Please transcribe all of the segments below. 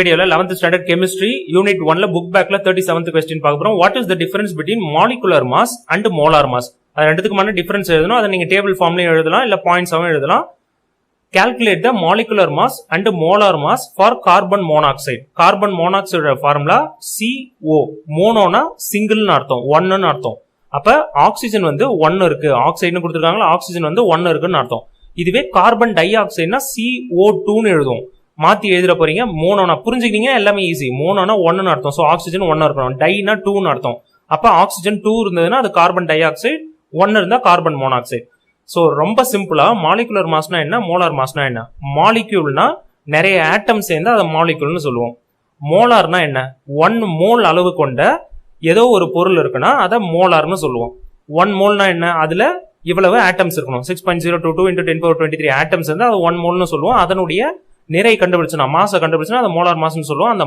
வீடியோல 11th standard chemistry unit 1ல book பேக்ல 37th கொஸ்டின் பார்க்க போறோம். What is the difference between molecular mass and molar mass? அது ரெண்டுத்துக்குமான டிஃபரன்ஸ் எழுதணும். அதை நீங்க டேபிள் ஃபார்ம்லயும் எழுதலாம், இல்ல பாயிண்ட்ஸாவும் எழுதலாம். Calculate the molecular mass and molar mass for carbon monoxide. Carbon monoxide formula CO. மோனோனா சிங்கிள்னு அர்த்தம், ஒன்னு அர்த்தம். அப்ப ஆக்சிஜன் வந்து 1 இருக்கு, ஆக்சைடுன்னு கொடுத்துருக்காங்களா, ஆக்சிஜன் வந்து 1 இருக்குன்னு அர்த்தம். இதுவே கார்பன் டை ஆக்சைடுனா CO2ன்னு எழுதுவோம். மாத்தி எழுத போறீங்க. மோனோனா புரிஞ்சுக்கிட்டீங்க, எல்லாமே ஈஸி. மோனோனா 1ன்னு அர்த்தம், ஸோ ஆக்சிஜன் 1 இருக்கணும். டைனா 2ன்னு அர்த்தம். அப்ப ஆக்சிஜன் 2 இருந்ததுன்னா அது கார்பன் டை ஆக்சைடு, 1 இருந்தா கார்பன் மோனாக்சைடு. ஸோ ரொம்ப சிம்பிளா மாலிகுலர் மாஸ்னா என்ன, மோலார் மாஸ்னா என்ன? மாலிக்யூல்னா நிறைய ஆட்டம் சேர்ந்து அதை மாலிக்யூல்னு சொல்லுவோம். மோலார்னா என்ன? 1 மோல் அளவு கொண்ட ஏதோ ஒரு பொருள் இருக்குன்னா அதை மோலார்னு சொல்லுவோம். 1 மோல்னா என்ன? அதுல இவ்வளவு ஆட்டம்ஸ் இருக்கணும். 6.022 × 10⁻23 ஆட்டம்ஸ் வந்து அது 1 மோல்னு சொல்லுவோம். அதனுடைய நிறை கண்டுபிடிச்சுனா, மாசை கண்டுபிடிச்சுனா அதை மோலார் மாஸ்ன்னு சொல்லுவோம். அந்த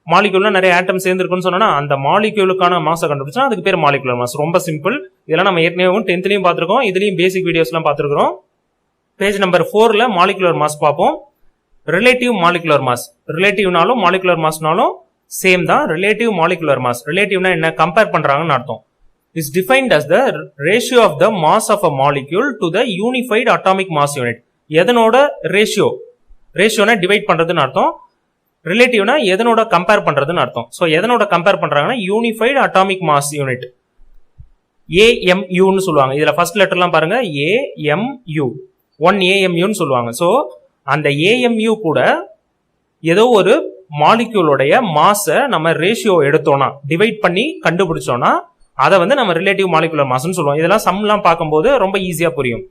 மாலிக்யூல்ல நிறைய ஆட்டம் சேர்ந்துருக்குன்னு சொன்னா அந்த மாலிக்யூலுக்கான மாசை கண்டுபிடிச்சா அதுக்கு பேர் மாலிகுலர் மாஸ். ரொம்ப சிம்பிள். இதெல்லாம் நம்ம ஏற்கனவே 10th பார்த்திருக்கோம், இதுலயும் பேசிக் வீடியோஸ் எல்லாம் பார்த்திருக்கிறோம். பேஜ் நம்பர் 4ல மாலிகுலர் மாஸ் பார்ப்போம். Relative molecular mass. ரிலேட்டிவ்னாலும் மாலிகுலர் மாஸ்னாலும் சேம் தான். Relative molecular mass. ரிலேட்டிவ்னா என்ன? கம்பேர் பண்றாங்கன்னு அர்த்தம். Is defined as the ratio of the mass of a molecule to the unified atomic mass unit. எதனோட ரேஷியோ? ரேஷியோனா டிவைட் பண்றதுன்னு அர்த்தம். ரிலேட்டிவ்னா எதனோட கம்பேர் பண்றதுன்னு அர்த்தம். சோ எதனோட கம்பேர் பண்றாங்கன்னா யூனிஃபைடு அட்டாமிக் மாஸ் யூனிட், AMUன்னு சொல்லுவாங்க. இதுல ஃபர்ஸ்ட் லெட்டர்லாம் பாருங்க, AMU, 1 AMUன்னு சொல்லுவாங்க. சோ அந்த AMU கூட ஏதோ ஒரு மாலிக்யூலோடைய மாஸை நம்ம ரேஷியோ எடுத்தோம்னா, டிவைட் பண்ணி கண்டுபிடிச்சோம்னா அதை வந்து நம்ம ரிலேட்டிவ் மாலிகுலர் மாஸ்ன்னு சொல்லுவோம். இதெல்லாம் சம்லாம் பார்க்கும்போது ரொம்ப ஈஸியா புரியும்.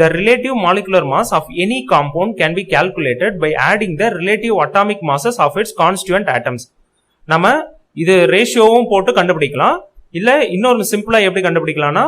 The relative molecular mass of any compound can be calculated by adding the relative atomic masses of its constituent atoms. நம்ம இது ரேஷியோவும் போட்டு கண்டுபிடிக்கலாம், இல்ல இன்னொரு சிம்பிளா எப்படி கண்டுபிடிக்கலாம்னா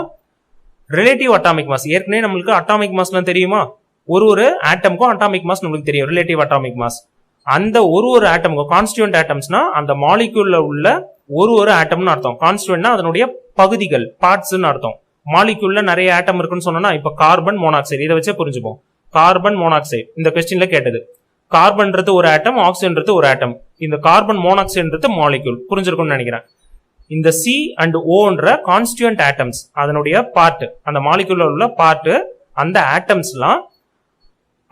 ரிலேட்டிவ் அட்டாமிக் மாஸ். ஏற்கனவே நம்மளுக்கு அட்டாமிக் மாஸ்லாம் தெரியுமா? ஒரு ஆட்டமுக்கும் அட்டாமிக் மாஸ் நம்மளுக்கு தெரியும், ரிலேட்டிவ் அட்டாமிக் மாஸ். அந்த ஒரு ஆட்டமுக்கும் கான்ஸ்டியூண்ட் ஆட்டம்ஸ்னா அந்த மாலிக்யூல்ல உள்ள ஒரு ஆட்டம்னு அர்த்தம். கான்ஸ்டியூண்ட்னா அதனுடைய பகுதிகள், பார்ட்ஸ்ன்னு அர்த்தம். மாலிக்யூல்ல நிறைய ஆட்டம் இருக்குன்னு சொன்னா இப்ப கார்பன் மோனாக்சைடு, இதை வச்சே புரிஞ்சுப்போம். கார்பன் மோனாக்சைடு இந்த கொஸ்டின்ல கேட்டது. கார்பன்றது ஒரு ஆட்டம், ஆக்சிஜன்றது ஒரு ஆட்டம். இந்த கார்பன் மோனாக்சைடுன்றது மாலிக்யூல். புரிஞ்சிருக்கும்னு நினைக்கிறேன். இந்த C and Oன்ற கான்ஸ்டியூண்ட் ஆட்டம்ஸ், அதனுடைய பார்ட், அந்த மாலிக்யூல்ல உள்ள பார்ட், அந்த ஆட்டம்ஸ்லாம்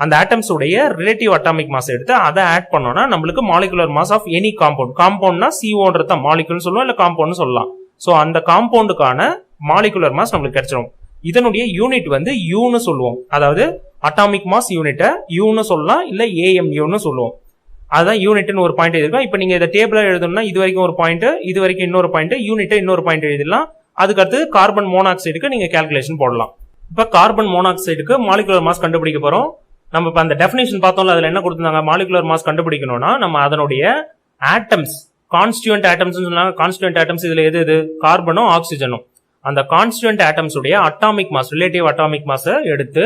அந்த ஆட்டம்ஸ் உடைய ரிலேட்டிவ் அட்டாமிக் மாஸ் எடுத்து அதை ஆட் பண்ணோம்னா நம்மளுக்கு molecular mass of any compound. காம்பவுண்ட்னா CO மாலிக்யூல் சொல்லுவோம், இல்ல காம்பவுண்ட் சொல்லலாம். சோ அந்த காம்பவுண்டுக்கான மாலிகுலர் மாஸ் நம்மளுக்கு கிடைச்சிடும். இதனுடைய யூனிட் வந்து யூன்னு சொல்லுவோம். அதாவது அட்டாமிக் மாஸ் யூனிட்டை யூன்னு சொல்லலாம், இல்ல AMUன்னு சொல்லுவோம். அதுதான் யூனிட்னு ஒரு பாயிண்ட் எழுதிருக்கோம். இப்ப நீங்க இதை டேபிளா எழுதணும்னா இது வரைக்கும் ஒரு பாயிண்ட், இது வரைக்கும் இன்னொரு பாயிண்ட், யூனிட்டை இன்னொரு பாயிண்ட் எழுதிடலாம். அதுக்கு அடுத்து கார்பன் மோனாக்சைடுக்கு நீங்க கால்குலேஷன் போடலாம். இப்ப கார்பன் மோனாக்சைடுக்கு மாலிகுலர் மாஸ் கண்டுபிடிக்க போறோம். நம்ம இப்ப அந்த டெஃபினேஷன் பார்த்தோம்ல, அதுல என்ன கொடுத்திருந்தாங்க? மாலிகுலர் மாஸ் கண்டுபிடிக்கணும்னா நம்ம அதனுடைய ஆட்டம்ஸ், கான்ஸ்டியூண்ட் ஆட்டம்ஸ் சொன்னாங்க. கான்ஸ்டியூண்ட் ஆட்டம்ஸ் இதுல எது? கார்பனும் ஆக்சிஜனும். அந்த கான்ஸ்டியூண்ட் ஆட்டம்ஸ் உடைய atomic mass, relative atomic mass எடுத்து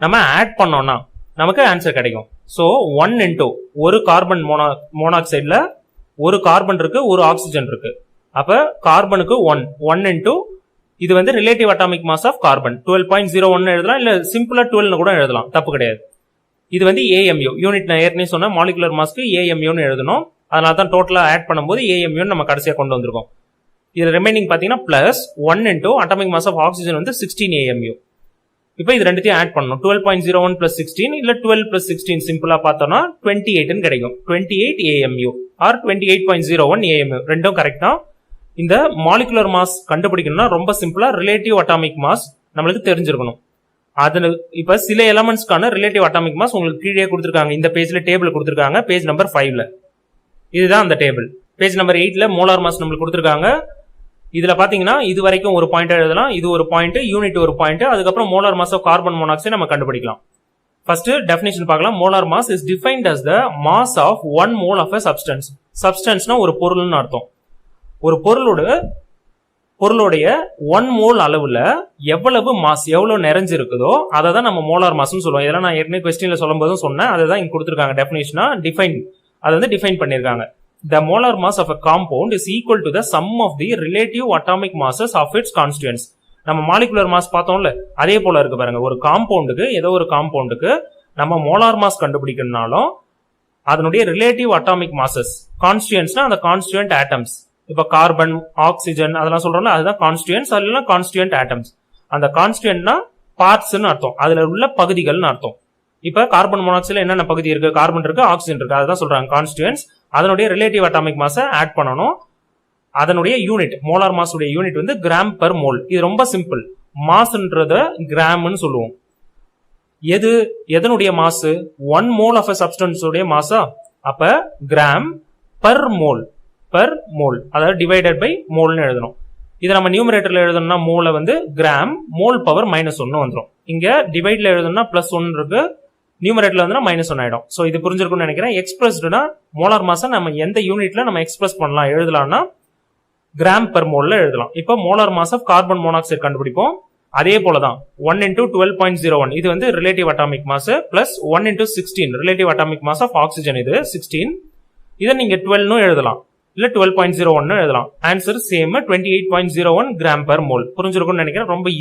நம்ம ஆட் பண்ணோம்னா நமக்கு ஆன்சர் கிடைக்கும். சோ 1 into ஒரு கார்பன் மோனாக்சைடுல ஒரு கார்பன் இருக்கு, ஒரு ஆக்சிஜன் இருக்கு. அப்ப கார்பனுக்கு 1 into இது வந்து relative atomic mass of carbon 12.01 எழுதலாம், இல்ல சிம்பிளா 12 கூட எழுதலாம், தப்பு கிடையாது. இது வந்து AMU யூனிட். நான் ஏற்கனவே சொன்ன மாலிகுலர் மாஸ்க்கு AMUன்னு எழுதணும். அதனால தான் டோட்டலா ஆட் பண்ணும்போது AMUன்னு நம்ம கடைசியா கொண்டு வந்திருக்கோம். இது ரிமைனிங் பாத்தீங்கன்னா plus 1 into atomic mass of oxygen வந்து 16 AMU. இப்போ இது ரெண்டுத்தையும் ஆட் பண்ணணும். 12.01 plus 16 இல்ல 12 plus 16 சிம்பிளா பார்த்தோம்னா 28 கிடைக்கும். 28 AMU ஆர் 28.01 AMU ரெண்டும் கரெக்ட் தான். இந்த மாலிகுலர் மாஸ் கண்டுபிடிக்கணும்னா ரொம்ப சிம்பிளா ரிலேட்டிவ் அட்டாமிக் மாஸ் நம்மளுக்கு தெரிஞ்சிருக்கணும். அது இப்ப சில எலமெண்ட்ஸ்க்கான ரிலேட்டிவ் அட்டாமிக் மாஸ் உங்களுக்கு கீழே கொடுத்திருக்காங்க. இந்த பேஜ்ல டேபிள் கொடுத்திருக்காங்க, பேஜ் நம்பர் 5ல. இதுதான் அந்த டேபிள். பேஜ் நம்பர் 8ல மோலார் மாஸ் நம்மளுக்கு கொடுத்திருக்காங்க. இதுல பாத்தீங்கன்னா இது வரைக்கும் ஒரு பாயிண்ட் எழுதலாம், இது ஒரு பாயிண்ட், யூனிட் ஒரு பாயிண்ட், அதுக்கப்புறம் molar mass of carbon monoxide நம்ம கண்டுபிடிக்கலாம். ஃபர்ஸ்ட் டெஃபினிஷன் பார்க்கலாம். Molar mass is defined as the mass of 1 mole of a substance. சப்ஸ்டன்ஸ்னா ஒரு பொருள்னு அர்த்தம். ஒரு பொருளுடைய 1 mole அளவுல எவ்வளவு மாஸ், எவ்வளவு நிறைஞ்சிருக்குதோ அதை தான் நம்ம மோலார் மாஸ்ன்னு சொல்லுவோம். இதெல்லாம் நான் ஏற்கனவே கொஸ்டின்ல சொல்லும் போதும் சொன்னேன். அதை தான் இங்க கொடுத்துருக்காங்க டெஃபினேஷனா. அதை வந்து டிஃபைன் பண்ணிருக்காங்க. The molar mass of a compound is equal to the sum of the relative atomic masses of its constituents. நம்ம மாலிகுலர் மாஸ் பார்த்தோம்ல, அதே போல இருக்கு பாருங்க. ஒரு காம்பவுண்டுக்கு, ஏதோ ஒரு காம்பவுண்டுக்கு நம்ம மோலார் மாஸ் கண்டுபிடிக்கணும்னாலும் அதனுடைய ரிலேட்டிவ் அட்டாமிக் மாசஸ். கான்ஸ்டியூயன்ட்ஸ்னா அந்த கான்ஸ்டியூயன்ட் ஆட்டம்ஸ். இப்ப கார்பன், ஆக்சிஜன் அதெல்லாம் சொல்றோம்ல, அதுதான் கான்ஸ்டியூயன்ட்ஸ். அதெல்லாம் கான்ஸ்டியூயன்ட் ஆட்டம்ஸ். அந்த கான்ஸ்டியூயன்ட்னா பார்ட்ஸ்னு அர்த்தம், அதுல உள்ள பகுதிகள்னு அர்த்தம். இப்ப கார்பன் மோனாக்சைடுல என்னென்ன பகுதி இருக்கு? கார்பன் இருக்கு, ஆக்சிஜன் இருக்கு, அதுதான் சொல்றாங்க கான்ஸ்டியூயன்ட்ஸ். அதனுடைய ரிலேட்டிவ் அட்டாமிக் மாஸை ஆட் பண்ணணும். அதனுடைய யூனிட், மோலார் மாஸ் உடைய யூனிட் வந்து கிராம் பெர் மோல். இது ரொம்ப சிம்பிள். மாஸ்ன்றத கிராம்னு சொல்லுவோம். எதனுடைய மாஸ்? 1 மோல் ஆஃப் சப்ஸ்டன்ஸ் உடைய மாஸா? அப்ப கிராம் பெர் மோல், அதாவது டிவைடட் பை மோல்னு எழுதணும். இதை நம்ம நியூமரேட்டர்ல எழுதணும்னா மோலை வந்து கிராம், மோல் பவர் -1 வந்துடும். இங்க டிவைட்ல எழுதணும்னா +1 இருக்கு, நியூமரேட்டர்ல வந்து -1 ஆயிடும். சோ இது புரிஞ்சிருக்கும்னு நினைக்கிறேன். எக்ஸ்பிரஸ்டுனா மோலார் மாஸை நம்ம எந்த யூனிட்ல நம்ம எக்ஸ்பிரஸ் பண்ணலாம், எழுதலாம்னா கிராம் பெர் மோல்ல எழுதலாம். இப்போ molar mass of carbon monoxide கண்டுபிடிப்போம். அதே போலதான் 1 × 12.01 இது வந்து relative atomic mass, plus 1 × 16 relative atomic mass of oxygen. இது 16. இதை நீங்க 12 எழுதலாம், இல்ல 12.01 எழுதலாம். Answer same, 28.01 gram per mole. புரிஞ்சிருக்கும்னு நினைக்கிறேன். ரொம்ப